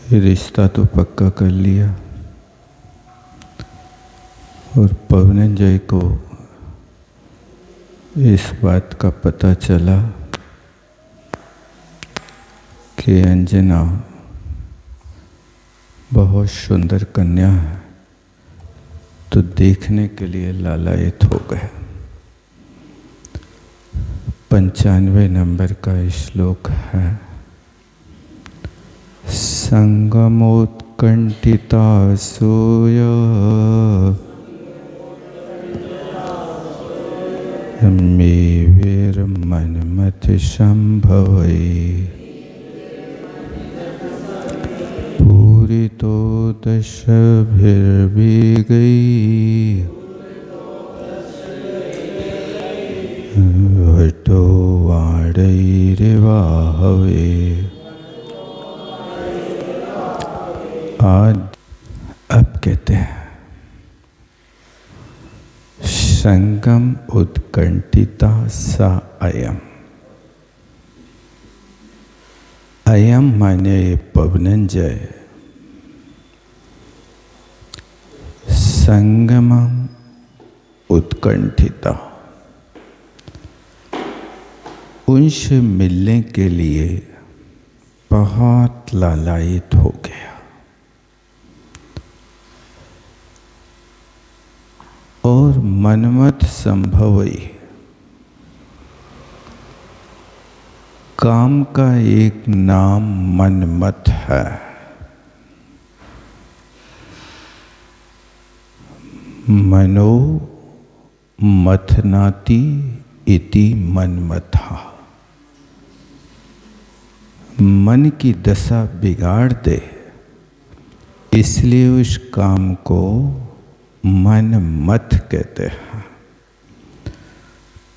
रिश्ता तो पक्का कर लिया और पवनंजय को इस बात का पता चला कि अंजना बहुत सुंदर कन्या है, तो देखने के लिए लालायित हो गए। 95 नंबर का श्लोक है। संगमोत्कंठिता सूय मे वीरमन्मथ संभवै पूरितो दशभिर्वेगै वटो वाणैरिवाहवे। आज अब कहते हैं संगम उत्कंठिता सा अयम। अयम माने पवनंजय, संगमम उत्कंठिता, उनसे मिलने के लिए बहुत लालायित हो गया और मनमत संभवई, काम का एक नाम मनमत है। मनो मथनाति इति मनमथा, मन की दशा बिगाड़ दे इसलिए उस काम को मनमत कहते हैं।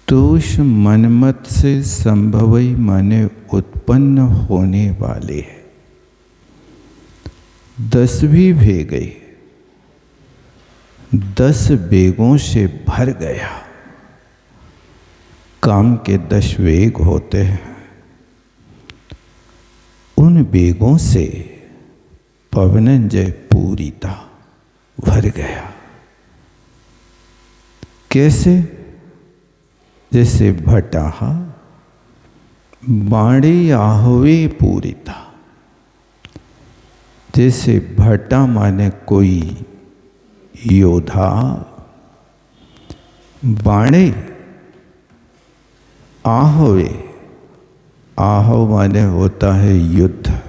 तो उस मनमत से संभवई माने उत्पन्न होने वाले 10 भी भेगे, 10 वेगों से भर गया। काम के 10 वेग होते हैं, उन वेगों से पवनंजय पूरी था, भर गया। कैसे? जैसे भटाहा बाणी आहवे पूरिता। जैसे भटा माने कोई योद्धा, बाणे आहवे, आहव माने होता है युद्ध।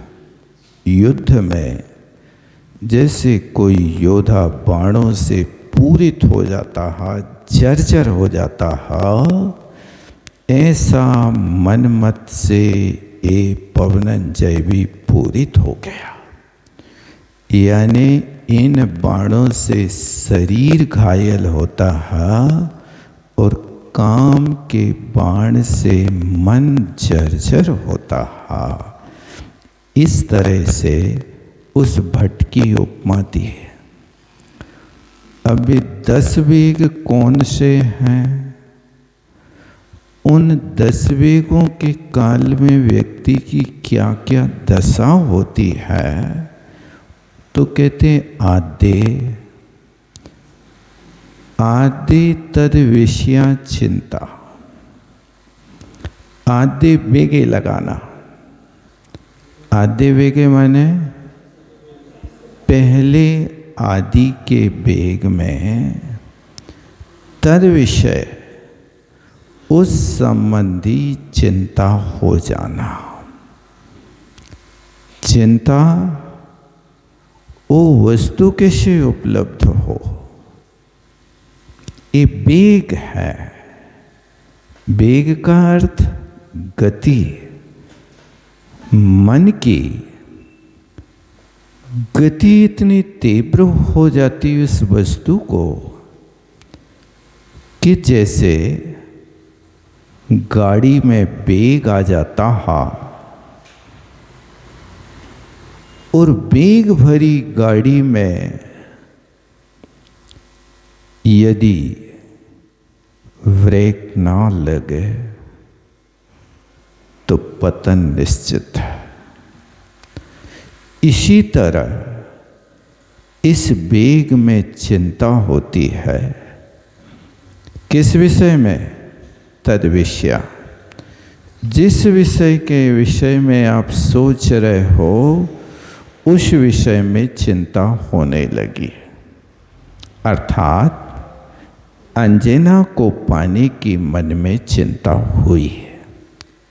युद्ध में जैसे कोई योद्धा बाणों से पूरित हो जाता है, जर्जर हो जाता है, ऐसा मनमत से ये पवनंजय भी पूरित हो गया। यानी इन बाणों से शरीर घायल होता है और काम के बाण से मन जर्जर होता है। इस तरह से उस भट की उपमा दी है। अभी 10 वेग कौन से हैं? उन 10 वेगों के काल में व्यक्ति की क्या क्या दशा होती है, तो कहते हैं आदि तद विषया चिंता। आदि वेगे लगाना, आदि वेगे माने पहले आदि के वेग में तद विषय उस संबंधी चिंता हो जाना। चिंता वो वस्तु कैसे उपलब्ध हो, ये वेग है। वेग का अर्थ गति, मन की गति इतनी तीव्र हो जाती है उस वस्तु को कि जैसे गाड़ी में वेग आ जाता है और वेग भरी गाड़ी में यदि ब्रेक ना लगे तो पतन निश्चित है। इसी तरह इस वेग में चिंता होती है। किस विषय में? तद विषय। जिस विषय के विषय में आप सोच रहे हो उस विषय में चिंता होने लगी। अर्थात अंजना को पाने की मन में चिंता हुई है।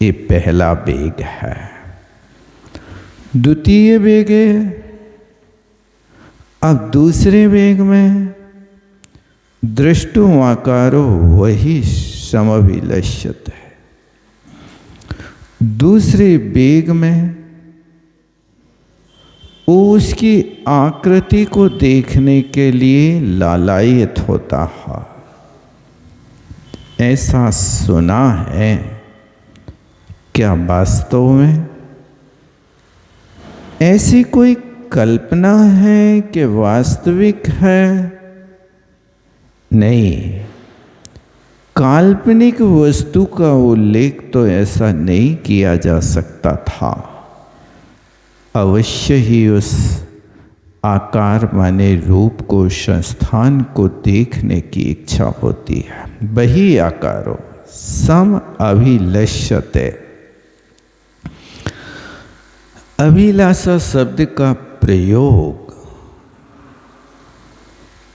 ये पहला वेग है। द्वितीय वेग है, अब दूसरे वेग में दृष्टु आकारो वही समभिलष्यते है। दूसरे वेग में उसकी आकृति को देखने के लिए लालायित होता है। ऐसा सुना है, क्या वास्तव में ऐसी कोई कल्पना है कि वास्तविक है? नहीं, काल्पनिक वस्तु का उल्लेख तो ऐसा नहीं किया जा सकता था। अवश्य ही उस आकार माने रूप को, संस्थान को देखने की इच्छा होती है। वही आकारो सम अभिलष्यते। अभिलाषा शब्द का प्रयोग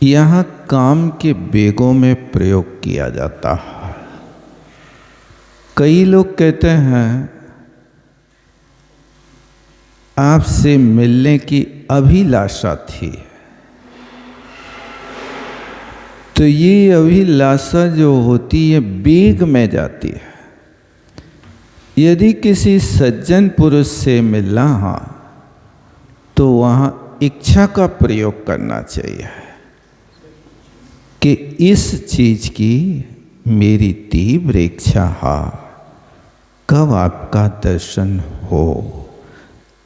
यहाँ काम के वेगों में प्रयोग किया जाता है। कई लोग कहते हैं आपसे मिलने की अभिलाषा थी, तो ये अभिलाषा जो होती है वेग में जाती है। यदि किसी सज्जन पुरुष से मिलना हो तो वहाँ इच्छा का प्रयोग करना चाहिए कि इस चीज की मेरी तीव्र इच्छा है, कब आपका दर्शन हो।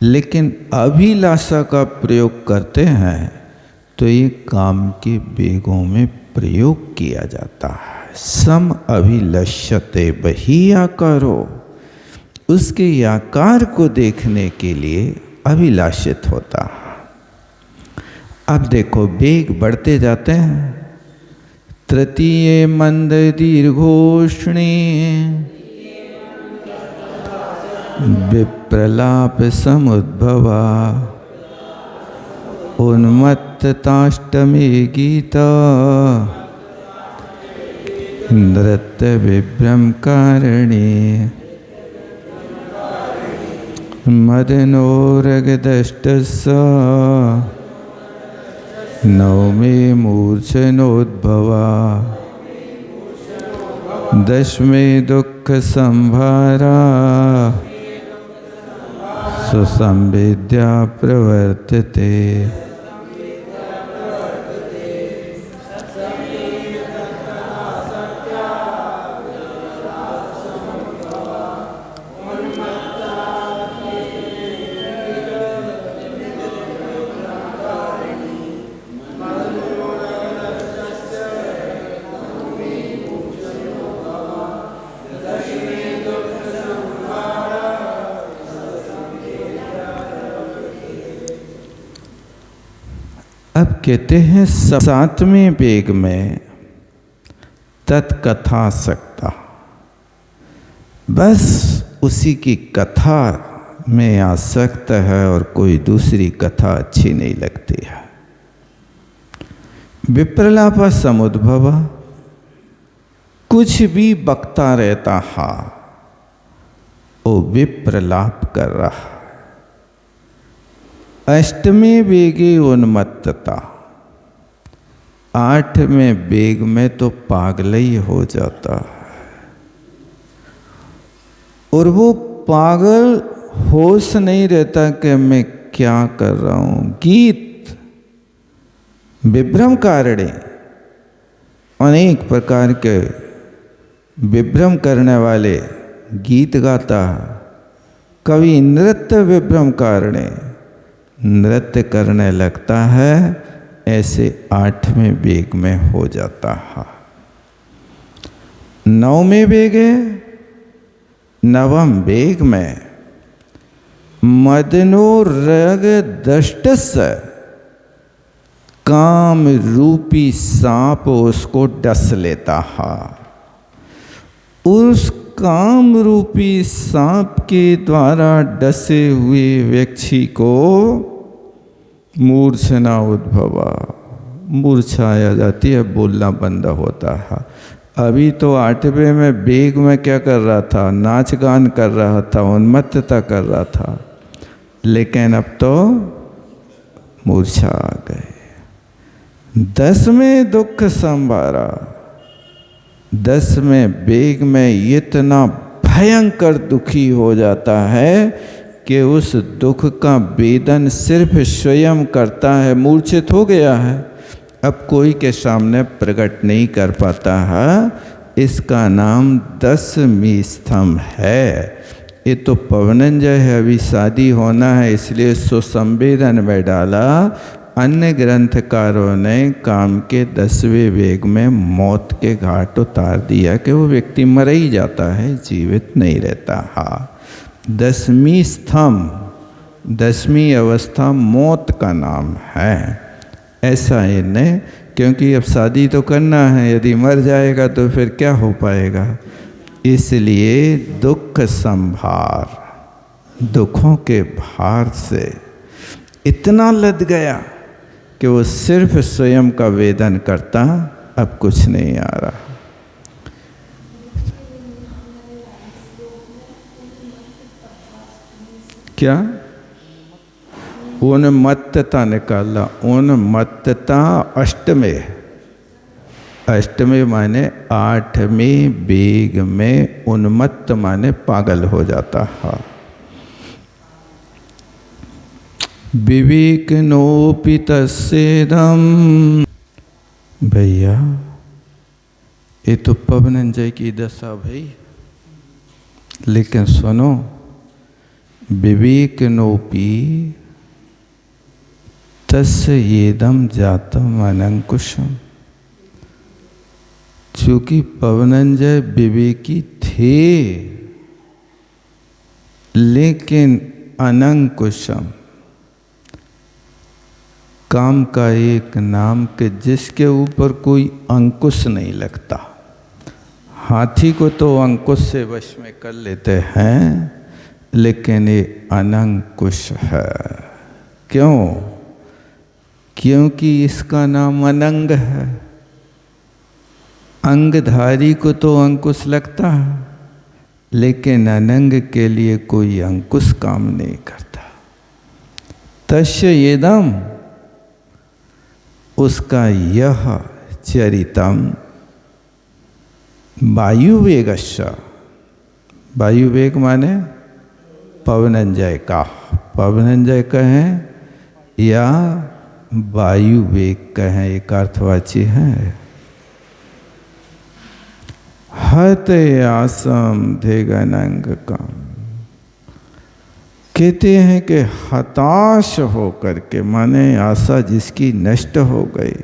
लेकिन अभिलाषा का प्रयोग करते हैं तो ये काम के वेगों में प्रयोग किया जाता है। सम अभिलष्यते वही आकारो, उसके आकार को देखने के लिए अभिलाषित होता है। अब देखो वेग बढ़ते जाते हैं। तृतीय मंद दीर्घोष्णी विप्रलाप समुद्भवा उन्मत्तताष्टमी गीता नृत्य विभ्रम कारणी मदनोरगदष्टस्स नवमे मूर्छनोद्भवा दशमे दुःख संभारा सुसंवेद्या प्रवर्तते। अब कहते हैं सातवें वेग में तत्कथासक्ता, बस उसी की कथा में आसक्त है और कोई दूसरी कथा अच्छी नहीं लगती है। विप्रलाप समुद्भव, कुछ भी बकता रहता है, वो विप्रलाप कर रहा। अष्टमें वेगे उन्मत्तता, आठवें वेग में तो पागल ही हो जाता है। और वो पागल होश नहीं रहता कि मैं क्या कर रहा हूं। गीत विभ्रम कारणे, अनेक प्रकार के विभ्रम करने वाले गीत गाता। कभी नृत्य विभ्रम कारणे, नृत्य करने लगता है। ऐसे आठवें वेग में हो जाता है। नवमें वेग है, नवम वेग में मदनोरग दष्टस्य, काम रूपी सांप उसको डस लेता है। उस काम रूपी सांप के द्वारा डसे हुए व्यक्ति को मूर्छना उद्भवा, मूर्छा आ जाती है, बोलना बंद होता है। अभी तो 8वें में वेग में क्या कर रहा था, नाच गान कर रहा था, उन्मत्तता कर रहा था, लेकिन अब तो मूर्छा आ गए। 10वें दुख संभारा, 10वें वेग में इतना भयंकर दुखी हो जाता है कि उस दुख का वेदन सिर्फ स्वयं करता है। मूर्छित हो गया है, अब कोई के सामने प्रकट नहीं कर पाता है। इसका नाम 10वीं स्तंभ है। ये तो पवनंजय है, अभी शादी होना है इसलिए सुसंवेदन में डाला। अन्य ग्रंथकारों ने काम के 10वें वेग में मौत के घाट उतार दिया कि वो व्यक्ति मर ही जाता है, जीवित नहीं रहता। हाँ, 10वीं स्तंभ, 10वीं अवस्था मौत का नाम है। ऐसा इन्हें, क्योंकि अब शादी तो करना है, यदि मर जाएगा तो फिर क्या हो पाएगा। इसलिए दुख संभार, दुखों के भार से इतना लद गया कि वो सिर्फ स्वयं का वेदन करता, अब कुछ नहीं आ रहा। क्या उन्मत्तता निकाला, उन्मत्तता अष्टमें, अष्टमें माने 8वें वेग में उन्मत्त माने पागल हो जाता है। विवेकिनोऽपि तस्येदम्, भैया ये तो पवनंजय की दशा भाई, लेकिन सुनो, विवेकिनोऽपि तस्येदम् जातम् अनंकुशम्। चूंकि पवनंजय विवेकी थे लेकिन अनंकुशम, काम का एक नाम के जिसके ऊपर कोई अंकुश नहीं लगता। हाथी को तो अंकुश से वश में कर लेते हैं, लेकिन ये अनंकुश है। क्यों? क्योंकि इसका नाम अनंग है। अंगधारी को तो अंकुश लगता है, लेकिन अनंग के लिए कोई अंकुश काम नहीं करता। तस्य येदम, उसका यह चरितम वायुवेगस्य, वायुवेग माने पवनंजय का, पवनंजय कहें या वायुवेग कहें, एक अर्थवाची है। हत आसम धेगनंग काम, कहते हैं कि हताश हो करके, माने आशा जिसकी नष्ट हो गई,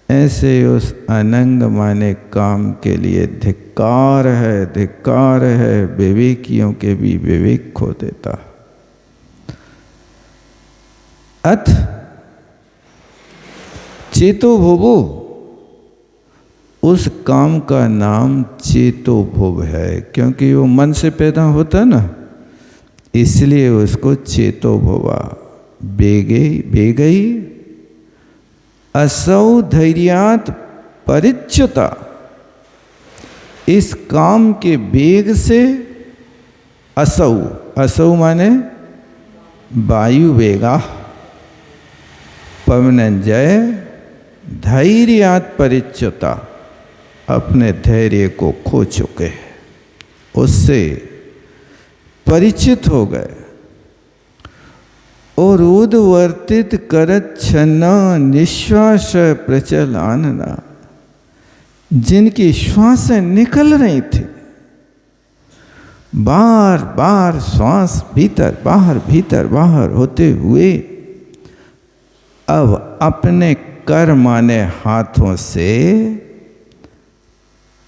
ऐसे उस अनंग माने काम के लिए धिक्कार है, धिक्कार है। विवेकियों के भी विवेक खो देता। अथ चेतो भुवो, उस काम का नाम चेतो भुव है, क्योंकि वो मन से पैदा होता ना, इसलिए उसको चेतो भुवा। बेगई असौ धैर्यात परिच्युता, इस काम के वेग से असौ, असौ माने वायु वेगा, पवनंजय धैर्यात परिच्युता, अपने धैर्य को खो चुके, उससे परिचित हो गए। और उद्वर्तित करत छन्ना निश्वास प्रचल आनना, जिनकी श्वासें निकल रही थी, बार बार श्वास भीतर बाहर होते हुए, अब अपने कर माने हाथों से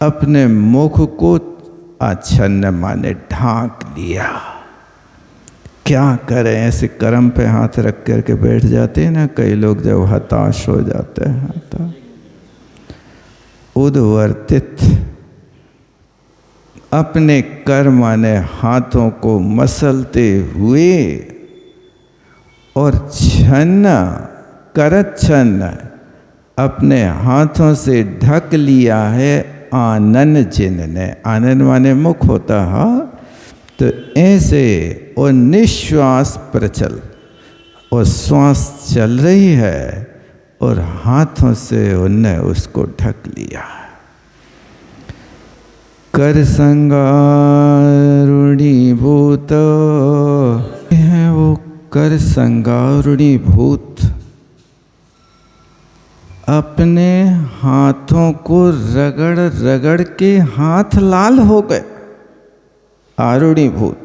अपने मुख को आच्छन्न माने ढांक लिया। क्या करें, ऐसे कर्म पे हाथ रख करके बैठ जाते हैं ना कई लोग, जब हताश हो जाते हैं तो उद्वर्तित अपने कर्म ने हाथों को मसलते हुए और छन्न करच्छन्न अपने हाथों से ढक लिया है आनन जिनने। आनन माने मुख होता है, तो ऐसे और निश्वास प्रचल और श्वास चल रही है और हाथों से उनने उसको ढक लिया। कर संगारूढ़ीभूत है वो, कर संगारूढ़ीभूत अपने हाथों को रगड़ रगड़ के हाथ लाल हो गए। आरूढ़ीभूत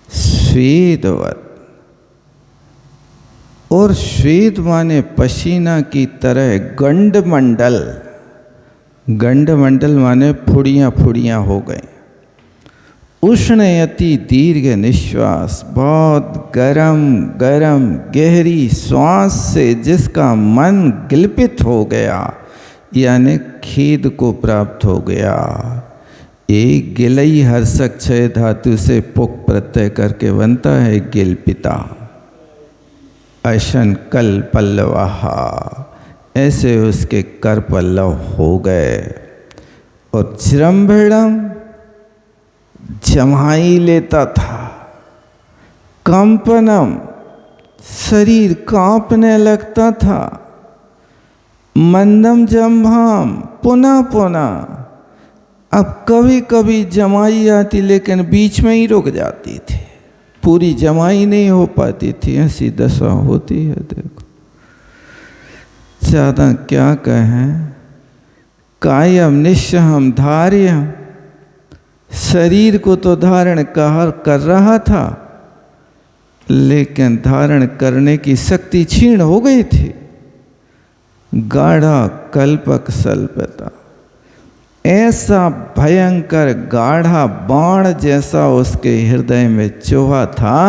स्वेदवत, और श्वेत माने पसीना की तरह गंडमंडल, गंडमंडल माने फुड़ियाँ फुड़ियाँ हो गए। उष्णयति दीर्घ निश्वास, बहुत गरम गरम गहरी श्वास से जिसका मन गिलपित हो गया, यानी खेद को प्राप्त हो गया। एक गिलई हर्षक क्षय धातु से पुक प्रत्यय करके बनता है गिलपिता। अशन कल पल्लवाहा, ऐसे उसके कर पल्लव हो गए। और जृंभिणम जमाई लेता था। कंपनम शरीर कांपने लगता था। मंदम जम्भाम पुनः पुनः, अब कभी कभी जमाई आती लेकिन बीच में ही रुक जाती थी, पूरी जमाई नहीं हो पाती थी। ऐसी दशा होती है। देखो ज़्यादा क्या कहें, कायम निश्चहम धार्यम, शरीर को तो धारण कर रहा था लेकिन धारण करने की शक्ति क्षीण हो गई थी। गाढ़ा कल्पक सल्पता, ऐसा भयंकर गाढ़ा बाण जैसा उसके हृदय में चुभा था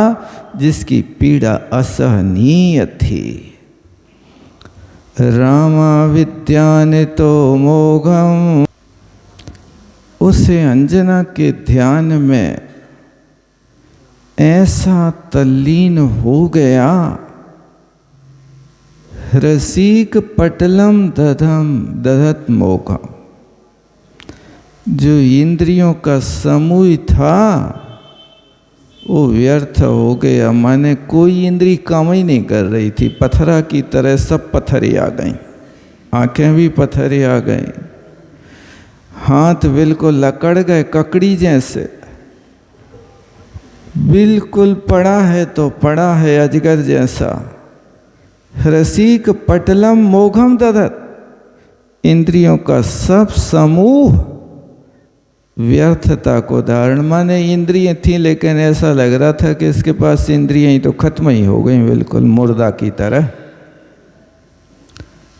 जिसकी पीड़ा असहनीय थी। रामा विद्यानितो मोघम, उसे अंजना के ध्यान में ऐसा तल्लीन हो गया। रसिक पटलम दधत मोघम, जो इंद्रियों का समूह था वो व्यर्थ हो गया। माने कोई इंद्री काम ही नहीं कर रही थी, पत्थरा की तरह सब पत्थरे आ गई, आंखें भी पत्थरे आ गई, हाथ बिल्कुल लकड़ गए ककड़ी जैसे। बिल्कुल पड़ा है तो पड़ा है अजगर जैसा। रसिक पटलम मोघम दधत, इंद्रियों का सब समूह व्यर्थता को धारण। माने इंद्रियां थी लेकिन ऐसा लग रहा था कि इसके पास इंद्रियां ही तो खत्म ही हो गई, बिल्कुल मुर्दा की तरह।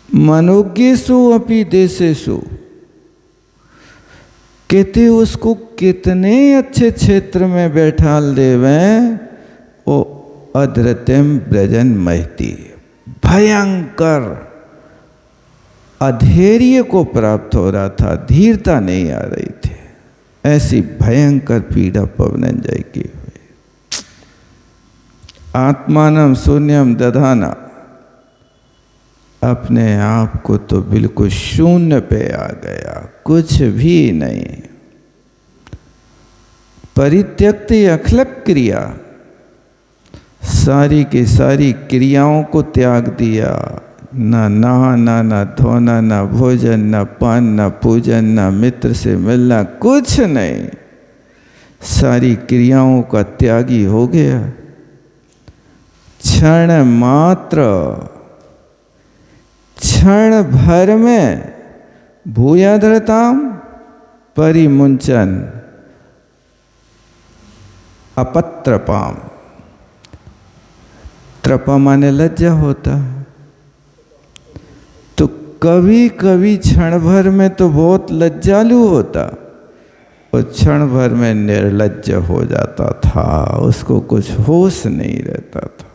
मनोज्ञेषु अपि देशेषु, कहते उसको कितने अच्छे क्षेत्र में बैठाल देवें, वो अधृतिम ब्रजन महती, भयंकर अधैर्य को प्राप्त हो रहा था, धीरता नहीं आ रही थी। ऐसी भयंकर पीड़ा पवनंजय की हुई। आत्मानम शून्यम दधाना, अपने आप को तो बिल्कुल शून्य पे आ गया, कुछ भी नहीं। परित्यक्त अखलक क्रिया, सारी की सारी क्रियाओं को त्याग दिया। ना नहाना, ना धोना, ना भोजन, ना पान, ना पूजन, ना मित्र से मिलना, कुछ नहीं। सारी क्रियाओं का त्यागी हो गया। क्षण मात्र, क्षण भर में भूयाधरताम परिमुंचन अपत्रपाम, त्रपा माने लज्जा होता है। तो कभी कभी क्षण भर में तो बहुत लज्जालु होता, वो क्षण भर में निर्लज्ज हो जाता था, उसको कुछ होश नहीं रहता था।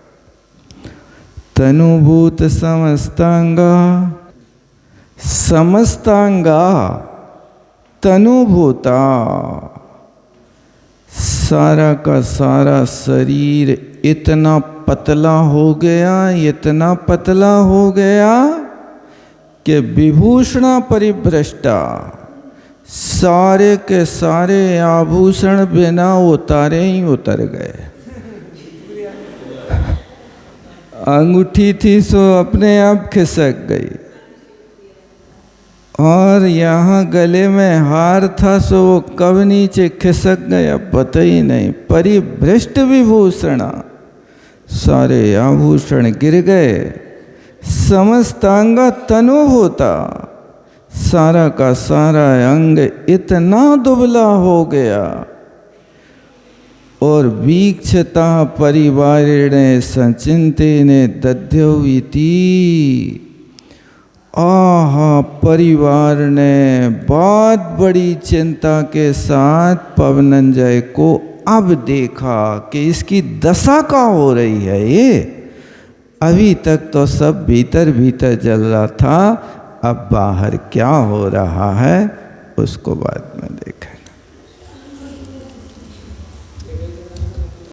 तनुभूत समस्तांगा, समस्तांगा तनुभूता, सारा का सारा शरीर इतना पतला हो गया, इतना पतला हो गया कि विभूषणा परिभ्रष्टा, सारे के सारे आभूषण बिना उतारे ही उतर गए। अंगूठी थी सो अपने आप खिसक गई, और यहाँ गले में हार था सो वो कब नीचे खिसक गया पता ही नहीं। परिभ्रष्ट विभूषणा, सारे आभूषण गिर गए। समस्तांगा तनु होता, सारा का सारा अंग इतना दुबला हो गया। और वीक्षता परिवारिणे संचिंतेने दध्यौइति, आहा, परिवार ने बहुत बड़ी चिंता के साथ पवनंजय को अब देखा कि इसकी दशा का हो रही है। ये अभी तक तो सब भीतर भीतर जल रहा था, अब बाहर क्या हो रहा है उसको बाद में देखें।